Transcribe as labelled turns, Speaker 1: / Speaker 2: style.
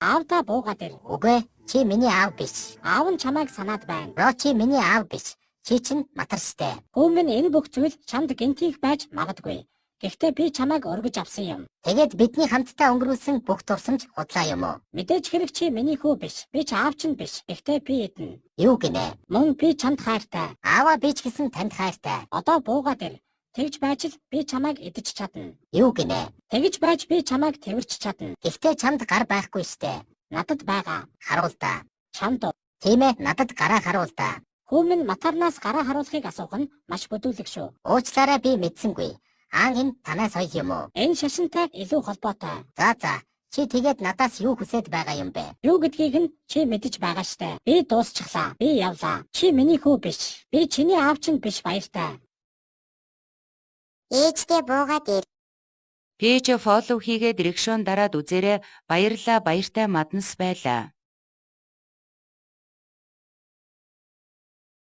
Speaker 1: Аавдаа буугаад ир.
Speaker 2: Үгүй, чи миний аав биш.
Speaker 1: Аав нь чамайг санаад байна.
Speaker 2: Бро чи миний аав биш. Чи чинь матар штэ.
Speaker 1: Хөөмн энэ бүх зүйл чамд гинтих байж магадгүй. Гэхдээ би чамайг өргөж авсан юм.
Speaker 2: Тэгээд бидний хамтдаа өнгөрүүлсэн бүх дурсамж худлаа юм уу?
Speaker 1: Мэдээж хэрэг чи миний хүү биш. Би ч аав чинь биш. Гэхдээ би эдэн.
Speaker 2: Юу гинэ?
Speaker 1: Мөн би чамд хайртай.
Speaker 2: Ааваа би ч гэсэн танд хайртай.
Speaker 1: Одоо буугаад ир. Тэгж байж л би чамайг идэж чадна.
Speaker 2: Юу гинэ?
Speaker 1: Тэгж байж би чамайг тэрвэрч чадна.
Speaker 2: Гэхдээ чамд гар байхгүй штэ.
Speaker 1: Надад байгаа.
Speaker 2: Харуул та.
Speaker 1: Чамд.
Speaker 2: Тийм ээ, надад гараа харуул та.
Speaker 1: Хөөмн матарнаас гараа харуулахыг асуух нь маш бүдүүлэг шүү.
Speaker 2: Уучлаарай би мэдсэнгүй. Аан энэ танаас соёл юм уу?
Speaker 1: Энэ шашинтай илүү холбоотой.
Speaker 2: За. Чи тэгээд надаас юу хүсэж байгаа юм бэ?
Speaker 1: Юу гэдгийг нь чи мэдэж байгаа штэ. Би дуусчихлаа. Би явлаа. Чи миний хүү биш. Би чиний аав чинь биш баяртай.
Speaker 2: Ээжтэй буугаад ир.
Speaker 3: Пэйж фоллоу хийгээд рекшон дараад үзээрэй. Баярлалаа, баяртай Маднас байлаа.